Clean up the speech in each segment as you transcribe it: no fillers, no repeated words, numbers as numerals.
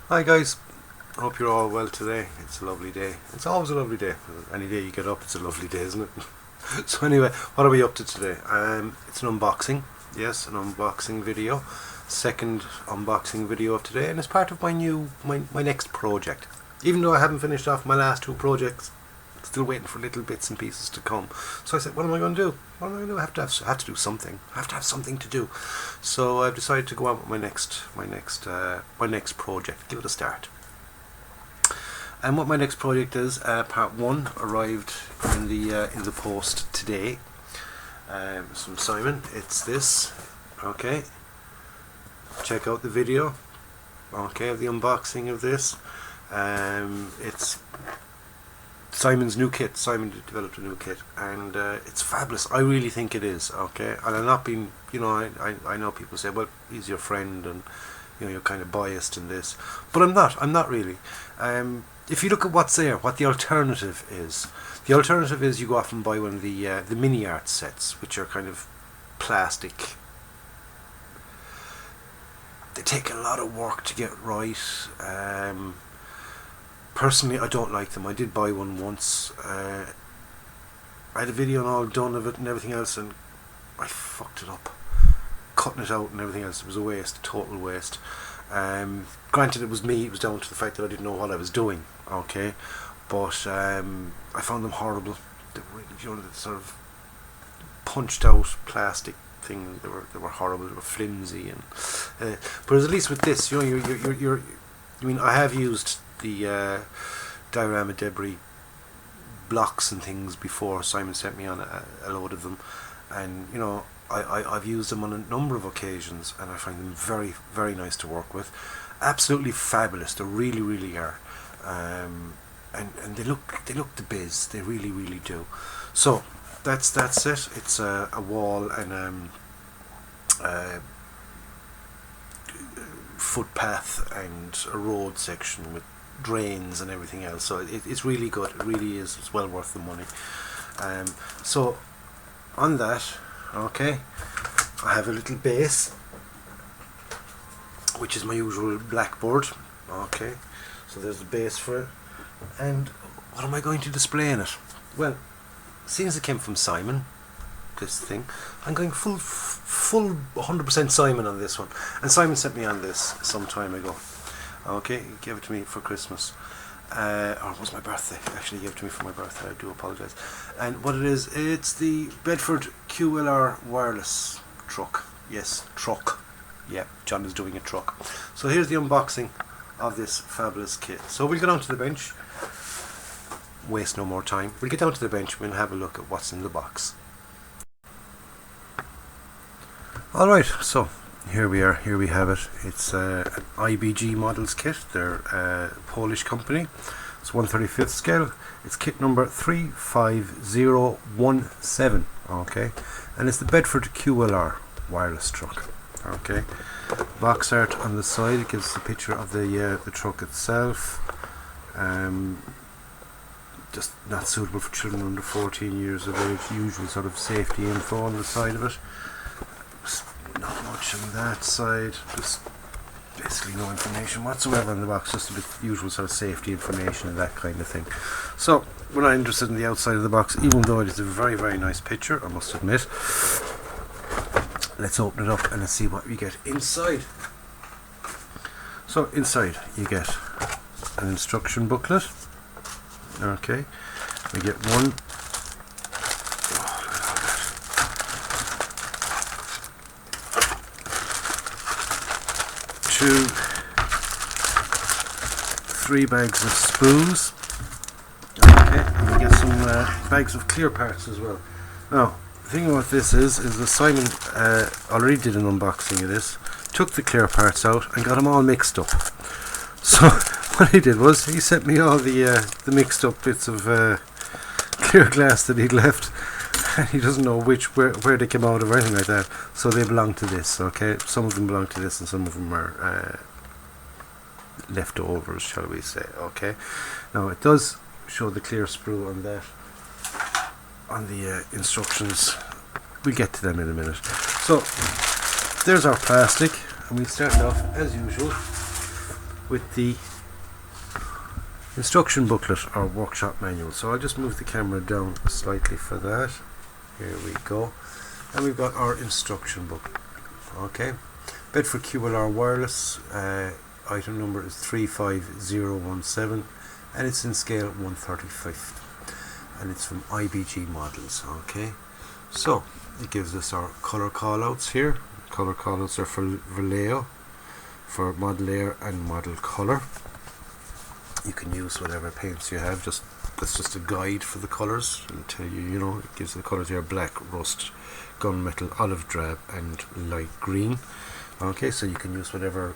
Hi guys, I hope you're all well today. It's a lovely day. It's always a lovely day. Any day you get up, it's a lovely day, isn't it? So anyway, what are we up to today? It's an unboxing. Yes, an unboxing video. Second unboxing video of today, and it's part of my next project. Even though I haven't finished off my last two projects, still waiting for little bits and pieces to come. So I said, what am I going to do? What am I going to do? I have to do something. I have to have something to do. So I've decided to go on with my next project. Give it a start. And what my next project is, part one arrived in the post today. From Simon. It's this. Okay. Check out the video. Okay, of the unboxing of this. It's Simon's new kit. Simon developed a new kit, and it's fabulous. I really think it is. Okay, and I'm not being, I know people say, well, he's your friend, and you're kind of biased in this, but I'm not. I'm not really. If you look at what's there, what the alternative is you go off and buy one of the mini art sets, which are kind of plastic. They take a lot of work to get right. Personally, I don't like them. I did buy one once. I had a video and all done of it and everything else, and I fucked it up. Cutting it out and everything else. It was a waste, total waste. Granted, it was me. It was down to the fact that I didn't know what I was doing. Okay, but I found them horrible. They were, the sort of punched out plastic thing. They were horrible. They were flimsy, and but at least with this, I have used the diorama debris blocks and things before. Simon sent me on a load of them, and I've used them on a number of occasions, and I find them very, very nice to work with. Absolutely fabulous. They really, really are. And they look the biz. They really, really do. So that's it. It's a wall and footpath and a road section with drains and everything else. So it's really good. It really is. It's well worth the money. So on that, okay, I have a little base, which is my usual blackboard. Okay, so there's the base for it. And what am I going to display in it? Well, seeing as it came from Simon, this thing, I'm going full 100% Simon on this one. And Simon sent me on this some time ago. Okay, he gave it to me for Christmas. Or it was my birthday. Actually, he gave it to me for my birthday. I do apologise. And what it is, it's the Bedford QLR wireless truck. Yes, truck. Yeah, John is doing a truck. So here's the unboxing of this fabulous kit. So we'll go down to the bench. Waste no more time. We'll get down to the bench and we'll have a look at what's in the box. Alright, so here we are, here we have it. It's an IBG Models kit. They're a Polish company. It's 1/35th scale. It's kit number 35017. Okay, and it's the Bedford QLR wireless truck. Okay, box art on the side. It gives a picture of the truck itself. Just not suitable for children under 14 years of age. Usual sort of safety info on the side of it. Not much on that side, just basically no information whatsoever on the box, just a bit usual sort of safety information and that kind of thing. So we're not interested in the outside of the box, even though it is a very, very nice picture, I must admit. Let's open it up and let's see what we get inside. So inside you get an instruction booklet. Okay, we get one. Two, 3 bags of sprues. Okay, and we get some bags of clear parts as well. Now, the thing about this is that Simon already did an unboxing of this, took the clear parts out and got them all mixed up. So what he did was he sent me all the mixed up bits of clear glass that he'd left. He doesn't know where they came out of or anything like that, so they belong to this. Okay, some of them belong to this and some of them are leftovers, shall we say. Okay, now it does show the clear sprue on that, on the instructions. We'll get to them in a minute. So there's our plastic, and we start off as usual with the instruction booklet or workshop manual. So I'll just move the camera down slightly for that. Here we go. And we've got our instruction book. Okay, Bedford QLR wireless, item number is 35017, and it's in scale 1/35, and it's from IBG Models. Okay, so it gives us our color callouts here. Color callouts are for Vallejo, for model air and model color. You can use whatever paints you have. That's just a guide for the colors. It'll tell you, you know, it gives the colors here: black, rust, gunmetal, olive drab, and light green. Okay, so you can use whatever,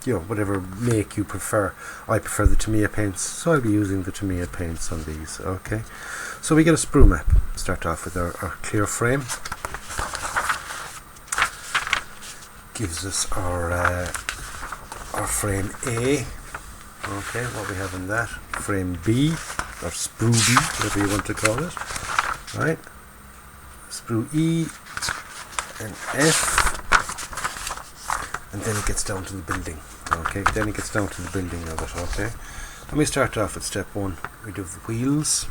you know, whatever make you prefer. I prefer the Tamiya paints, so I'll be using the Tamiya paints on these. Okay, so we get a sprue map. Start off with our clear frame. Gives us our frame A. Okay, what we have in that, frame B, or sprue B, whatever you want to call it, right? Sprue E and F, and then it gets down to the building. Okay, then it gets down to the building of it. Okay, and we start off with step 1. We do the wheels.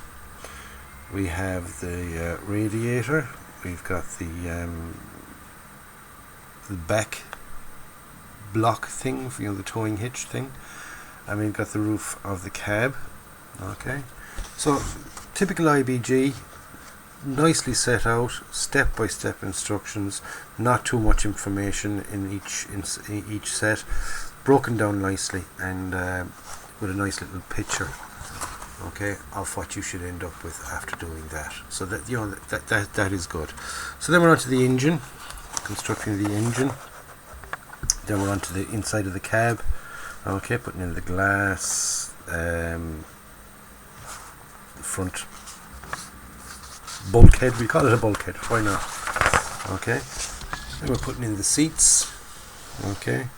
We have the radiator. We've got the back block thing, you know, the towing hitch thing. And we've got the roof of the cab. Okay, so typical IBG, nicely set out, step-by-step instructions, not too much information in each set, broken down nicely, and with a nice little picture, okay, of what you should end up with after doing that. So that, you know, that is good. So then we're on to the engine, constructing the engine. Then we're on to the inside of the cab. Okay, putting in the glass, the front bulkhead. We call it a bulkhead, why not? Okay, then we're putting in the seats. Okay,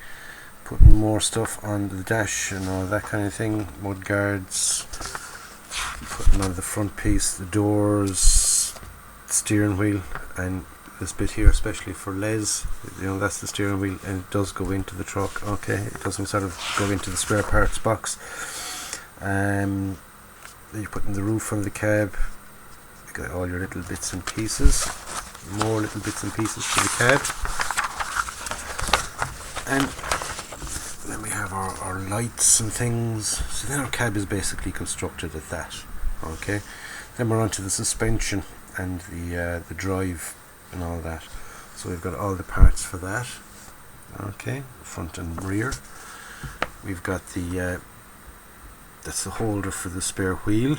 putting more stuff on the dash and all that kind of thing, mud guards, putting on the front piece, the doors, steering wheel, and this bit here, especially for Les, you know, that's the steering wheel, and it does go into the truck. Okay, it doesn't sort of go into the spare parts box. Then you put in the roof on the cab. You got all your little bits and pieces, more little bits and pieces for the cab, and then we have our lights and things. So then our cab is basically constructed at that. Okay, then we're on to the suspension and the drive and all that. So we've got all the parts for that. Okay, front and rear. We've got the that's the holder for the spare wheel,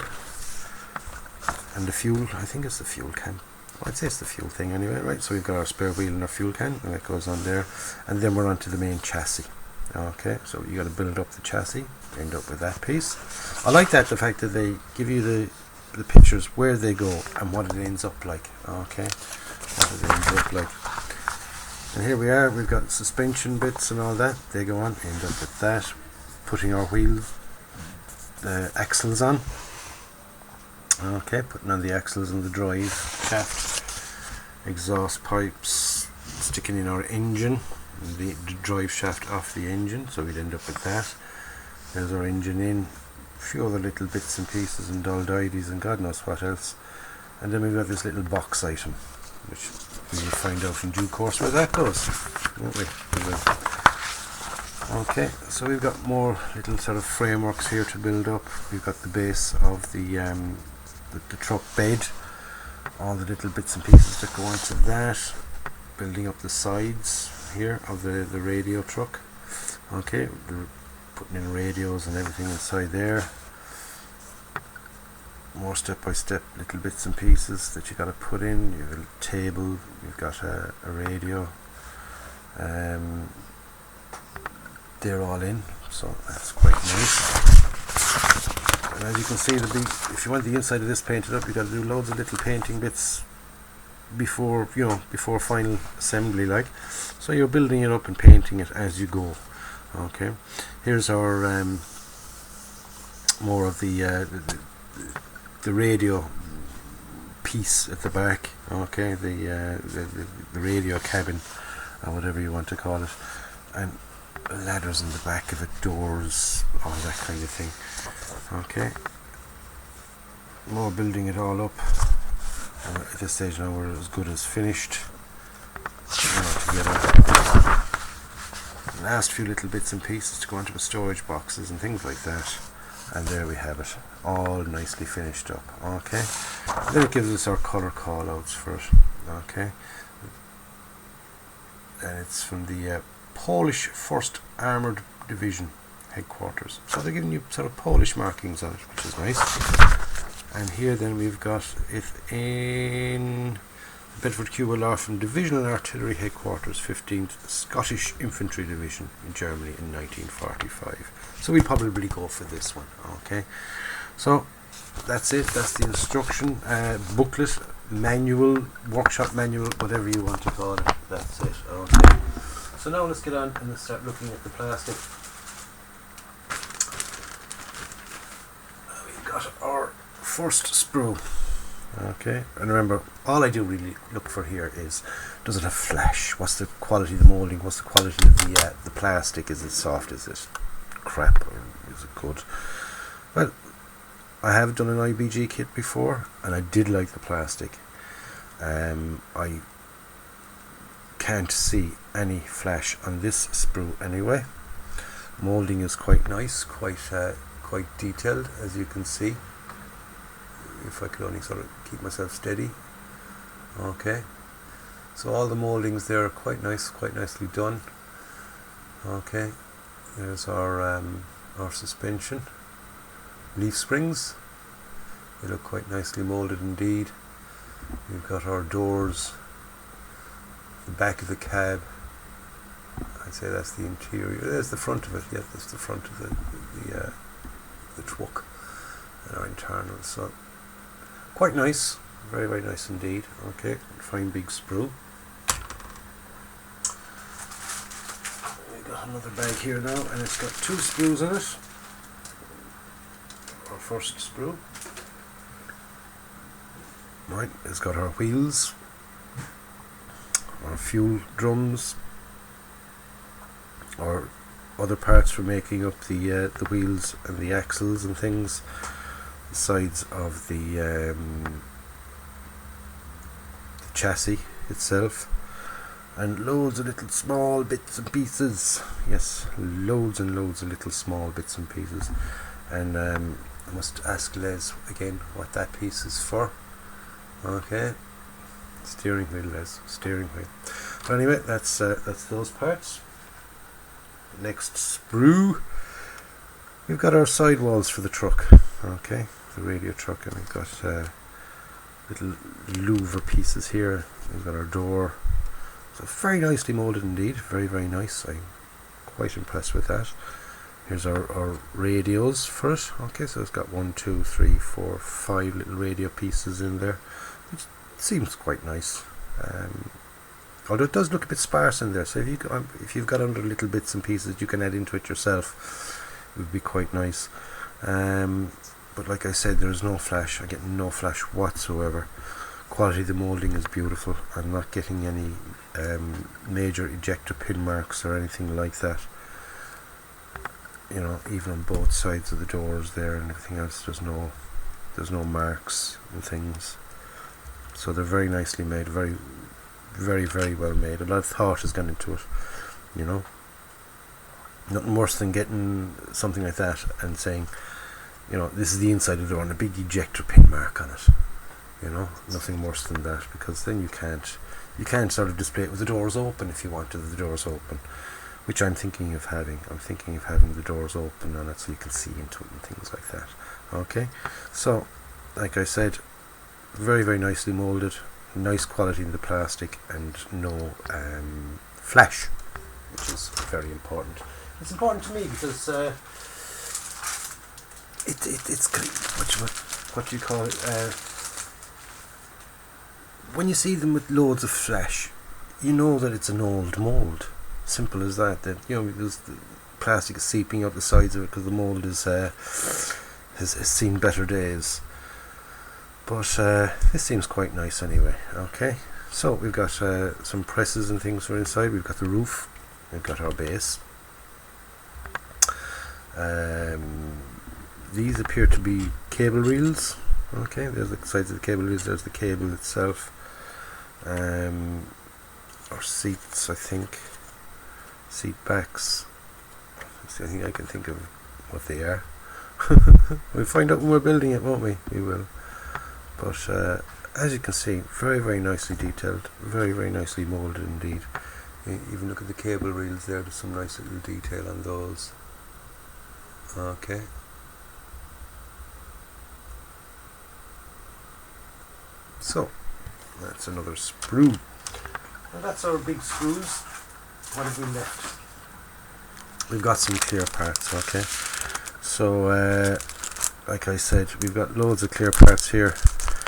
and the fuel, I think it's the fuel can. I'd say it's the fuel thing anyway, right? So we've got our spare wheel and our fuel can, and that goes on there. And then we're on to the main chassis. Okay, so you got to build up the chassis, end up with that piece. I like that, the fact that they give you the pictures where they go and what it ends up like. Okay, what it ends up like. And here we are, we've got suspension bits and all that. They go on, end up with that. Putting our wheels, the axles on. Okay, putting on the axles and the drive shaft, exhaust pipes, sticking in our engine, the drive shaft off the engine, so we'd end up with that. There's our engine in, a few other little bits and pieces and dull-dides and God knows what else. And then we've got this little box item, which we will find out in due course where that goes, won't we? We will. Okay, so we've got more little sort of frameworks here to build up. We've got the base of the truck bed, all the little bits and pieces that go onto that, building up the sides here of the radio truck. Okay, we're putting in radios and everything inside there. More step-by-step little bits and pieces that you got to put in. You have a table, you've got a radio, they're all in, so that's quite nice. And as you can see, if you want the inside of this painted up, you've got to do loads of little painting bits before, you know, before final assembly, like. So you're building it up and painting it as you go. Okay, here's our more of the radio piece at the back. Okay, the radio cabin, or whatever you want to call it. And ladders in the back of it, doors, all that kind of thing. Okay, more building it all up. At this stage now we're as good as finished. Together last few little bits and pieces to go into the storage boxes and things like that, and there we have it, all nicely finished up. Okay, then it gives us our colour call outs for it. Okay, and it's from the Polish 1st Armoured Division headquarters, so they're giving you sort of Polish markings on it, which is nice. And here then we've got it in Bedford QLR from Divisional Artillery Headquarters, 15th Scottish Infantry Division in Germany in 1945. So we'll probably go for this one. Okay, so that's it. That's the instruction booklet, manual, workshop manual, whatever you want to call it. That's it. Okay, so now let's get on and let's start looking at the plastic. We've got our first sprue. Okay, and remember, all I do really look for here is, does it have flash? What's the quality of the moulding? What's the quality of the plastic? Is it soft? Is it crap? Or is it good? Well, I have done an IBG kit before, and I did like the plastic. I can't see any flash on this sprue anyway. Moulding is quite nice, quite detailed, as you can see. If I could only sort of keep myself steady. Okay, so all the mouldings there are quite nice, quite nicely done. Okay, there's our suspension leaf springs. They look quite nicely moulded indeed. We've got our doors, the back of the cab. I'd say that's the interior. There's the front of it. Yeah, that's the front of the truck and our internals. So quite nice, very, very nice indeed. Okay, fine big sprue. We've got another bag here now, and it's got 2 sprues in it. Our first sprue. Right, it's got our wheels, our fuel drums, our other parts for making up the wheels and the axles and things. Sides of the chassis itself, and loads of little small bits and pieces. Yes, loads and loads of little small bits and pieces. And I must ask Les again what that piece is for. Okay, steering wheel, Les, steering wheel. But anyway, that's those parts. Next sprue, we've got our sidewalls for the truck. Okay, the radio truck, and we've got little louver pieces here. We've got our door. So very nicely moulded indeed, very, very nice. I'm quite impressed with that. Here's our radios for it. Okay, so it's got 1, 2, 3, 4, 5 little radio pieces in there, which seems quite nice. Although it does look a bit sparse in there, so if you've got other little bits and pieces you can add into it yourself, it would be quite nice. But like I said, there's no flash. I get no flash whatsoever. Quality of the moulding is beautiful. I'm not getting any major ejector pin marks or anything like that. You know, even on both sides of the doors there and everything else, there's no marks and things. So they're very nicely made, very, very, very well made. A lot of thought has gone into it, you know. Nothing worse than getting something like that and saying, you know, this is the inside of the door and a big ejector pin mark on it. You know, nothing worse than that, because then you can't sort of display it with the doors open if you wanted the doors open, which I'm thinking of having. I'm thinking of having the doors open on it so you can see into it and things like that. Okay, so like I said, very, very nicely moulded, nice quality in the plastic, and no flash, which is very important. It's important to me because it's what do you call it? When you see them with loads of flash, you know that it's an old mould. Simple as that. That, you know, because the plastic is seeping out the sides of it because the mould is has seen better days. But this seems quite nice anyway. Okay, so we've got some presses and things for inside. We've got the roof. We've got our base. These appear to be cable reels. Okay, there's the sides of the cable reels, there's the cable itself. Or seats, I think. Seat backs. That's the only thing I can think of what they are. We'll find out when we're building it, won't we? We will. But as you can see, very, very nicely detailed, very, very nicely moulded indeed. Even look at the cable reels there, there's some nice little detail on those. Okay. So, that's another sprue. Well, that's our big sprues. What have we left? We've got some clear parts, okay. So, like I said, we've got loads of clear parts here.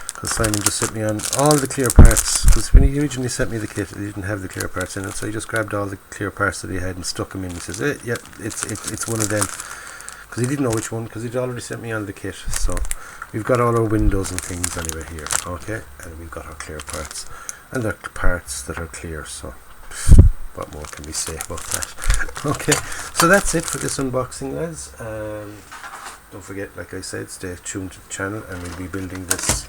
Because Simon just sent me on all the clear parts. Because when he originally sent me the kit, he didn't have the clear parts in it. So he just grabbed all the clear parts that he had and stuck them in. He says, yeah, it's one of them. Because he didn't know which one, because he'd already sent me on the kit. So we've got all our windows and things anyway here, okay. And we've got our clear parts. And they're parts that are clear, so what more can we say about that? Okay, so that's it for this unboxing, lads. Don't forget, like I said, stay tuned to the channel, and we'll be building this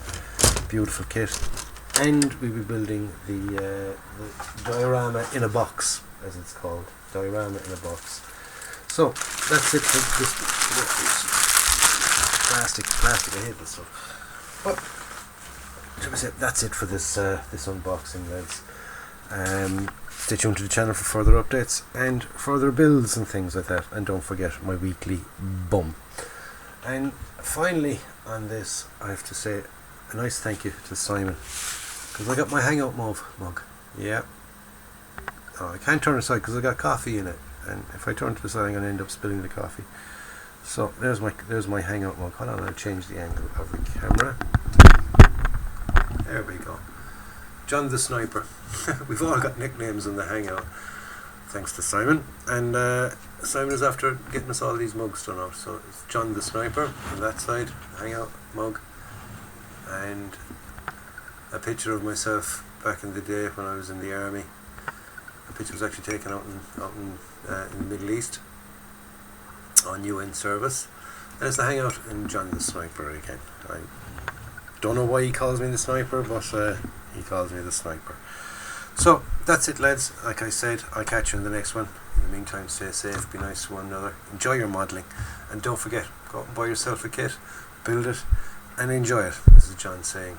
beautiful kit, and we'll be building the diorama in a box, as it's called, diorama in a box. So that's it for this plastic. I hate this stuff. But that's it for this this unboxing, lads. Stay tuned to the channel for further updates and further builds and things like that. And don't forget my weekly bum. And finally, on this, I have to say a nice thank you to Simon, because I got my hangout mug. Yeah. Oh, I can't turn it aside because I got coffee in it, and if I turn to the side, I'm going to end up spilling the coffee. So there's my hangout mug. Hold on, I'll change the angle of the camera. There we go. John the Sniper. We've all got nicknames in the hangout, thanks to Simon. And Simon is after getting us all these mugs done out. So it's John the Sniper on that side, hangout mug, and a picture of myself back in the day when I was in the army. The picture was actually taken out in the Middle East on UN service. And it's the hangout in John the Sniper again. I don't know why he calls me the Sniper, but he calls me the Sniper. So that's it, lads. Like I said, I'll catch you in the next one. In the meantime, stay safe, be nice to one another, enjoy your modelling, and don't forget, go out and buy yourself a kit, build it, and enjoy it. This is John saying